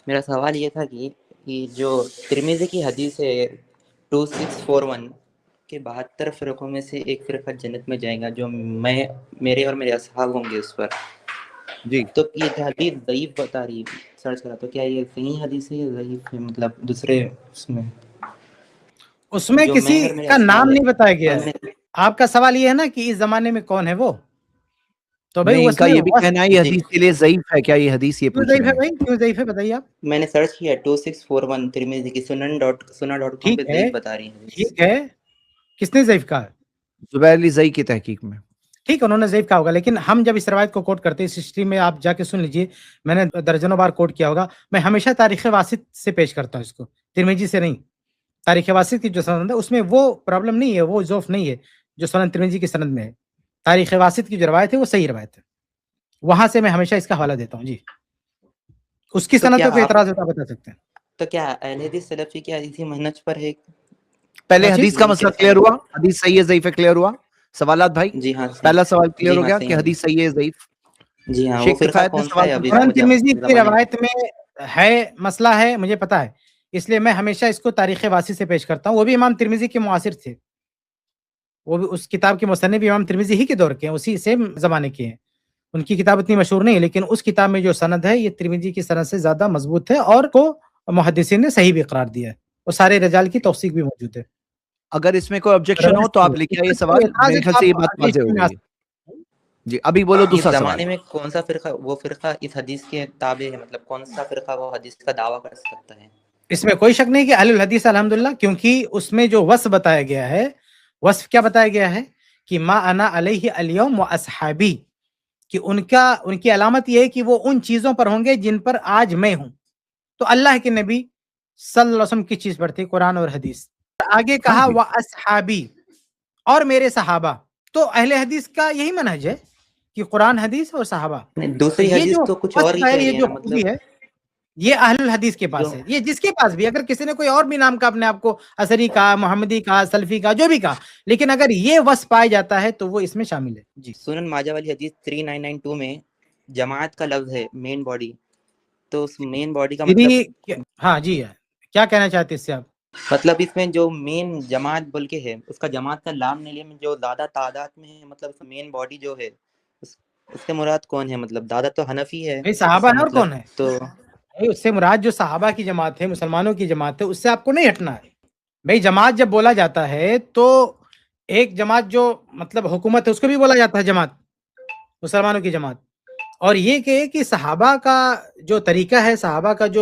میرا سوال یہ تھا کہ جو ترمذی کی حدیث ہے 2641 کہ 72 فرقوں میں سے ایک فرقہ جنت میں جائے گا جو میرے اور میرے اصحاب ہوں گے اس پر، جی تو یہ حدیث ضعیف بتا رہی ہے، سرچ کرا تو کیا یہ صحیح حدیث ہے یا ضعیف ہے؟ مطلب دوسرے اس میں جو کسی میں اور میرے کا اصحاب نام ہے نہیں بتایا گیا ان ہے. میں آپ کا سوال یہ ہے نا کہ اس زمانے میں کون ہے وہ، تو بھائی نہیں، ان اس کا میں یہ بھی کہنا ہے یہ جی حدیث کے لیے ضعیف ہے. کیا یہ حدیث یہ کیوں پوچھ ضعیف رہے ہے ہیں؟ بھائی، کیوں ضعیف ہے بتائیے آپ. میں نے سرچ کیا 2641 ترمذی کی سنا.com پہ ٹھیک ہے ضعیف بتا رہی ہے حدیث. ٹھیک ہے، کس نے ضعیف کہا؟ زبیر علی زئی کی تحقیق میں. ٹھیک ہے، انہوں نے ضعیف کہا ہوگا، لیکن ہم جب اس روایت کو کوٹ کرتے ہیں اس ہسٹری میں آپ جا کے سن لیجئے، میں نے درجنوں بار کوٹ کیا ہوگا. میں ہمیشہ تاریخ واسط سے پیش کرتا ہوں اس کو، ترمذی سے نہیں. تاریخ واسط کی جو سند ہے اس میں وہ پرابلم نہیں ہے، وہ ضعف نہیں ہے جو سند ترمذی کی سند میں ہے. تاریخ واسط کی جو روایت ہے وہ صحیح روایت ہے، وہاں سے میں ہمیشہ اس کا حوالہ دیتا ہوں. جی، اس کی تو سند کیا پہ کوئی آپ اعتراض ہوتا بتا سکتے ہیں. تو کیا اہل حدیث سلفی کی حدیثی منہج پر ہے؟ پہلے کون سی؟ حدیث کا ترمذی کی مسئلہ رسالت کلیئر ہوا، حدیث صحیح ہے ضعیف ہے کلیئر ہوا. سوالات بھائی، جی ہاں پہلا سوال کلیئر جی ہو ہاں گیا کہ صحیح حدیث صحیح ہے ضعیف. ہے. جی ہاں، وہ شیخ فرقہ کفایت نے کون سا سوال ہے ابھی پوچھا. سنن ترمذی کی زمانے میں؟ روایت میں ہے مسئلہ ہے، مجھے پتا ہے، اس لیے میں ہمیشہ اس کو تاریخ واسط سے پیش کرتا ہوں. وہ بھی امام ترمذی کے معاصر تھے، وہ بھی اس کتاب کے مصنف بھی امام ترمذی ہی کے دور کے ہیں، اسی سیم زمانے کے ہیں. ان کی کتاب اتنی مشہور نہیں ہے، لیکن اس کتاب میں جو سند ہے یہ ترمذی کی سند سے زیادہ مضبوط ہے، اور کو محدثین نے صحیح بھی قرار دیا ہے، اور سارے رجال کی توثیق بھی موجود ہے. اگر اس میں کوئی آبجیکشن ہو تو آپ لکھیں یہ سوال، میرے خیال سے یہ بات واضح ہو گئی ہے. جی ابھی بولو اس دوسرا سوال. زمانے میں کون سا فرقہ وہ فرقہ اس حدیث کے تابع ہے؟ مطلب کون سا فرقہ وہ حدیث کا دعویٰ کر سکتا ہے؟ اس میں کوئی شک نہیں کہ اہل الحدیث الحمدللہ، کیونکہ اس میں جو وصف بتایا گیا ہے، وصف کیا بتایا گیا ہے کہ ما انا علیہ الیوم و اصحابی، کہ ان کی علامت یہ ہے کہ وہ ان چیزوں پر ہوں گے جن پر آج میں ہوں. تو اللہ کے نبی صلی اللہ علیہ وسلم کس چیز پر تھے؟ قرآن اور حدیث. آگے ہاں کہا جی، و اصحابی، اور میرے صحابہ. تو اہل حدیث کا یہی منہج ہے کہ قرآن، حدیث اور صحابہ. نہیں، تو دوسری یہ حدیث جو تو کچھ اور ہی وصف ہے، کہہ یہ رہی ہے جو نا. مطلب خوبی ہے، یہ اہل الحدیث کے جو پاس ہے. یہ جس کے پاس بھی، اگر کسی نے کوئی اور بھی نام کا اپنے آپ کو اثری کہا، محمدی کہا، سلفی کہا، جو بھی کہا، لیکن اگر یہ وصف پایا جاتا ہے تو وہ اس میں شامل ہے. جی، سنن ماجہ والی حدیث 3992 میں جماعت کا لفظ ہے، مین باڈی. تو اس مین باڈی کا مطلب ہاں جی، کیا کہنا چاہتے اس سے آپ؟ اس میں جو مین جماعت بول کے ہے، اس کا جماعت کا لام نہیں لیا، جو زیادہ تعداد میں ہے، مطلب اس مین باڈی جو ہے اس سے مراد کون ہے؟ مطلب زیادہ تو حنفی ہے بھائی اس صحابہ کا ہے، اور مطلب کون ہے؟ تو اس سے مراد جو صحابہ کی جماعت ہے، مسلمانوں کی جماعت ہے، اس سے آپ کو نہیں ہٹنا ہے. بھائی جماعت جب بولا جاتا ہے تو ایک جماعت جو مطلب حکومت ہے اس کو بھی بولا جاتا ہے جماعت، مسلمانوں کی جماعت. اور یہ کہ صحابہ کا جو طریقہ ہے، صحابہ کا جو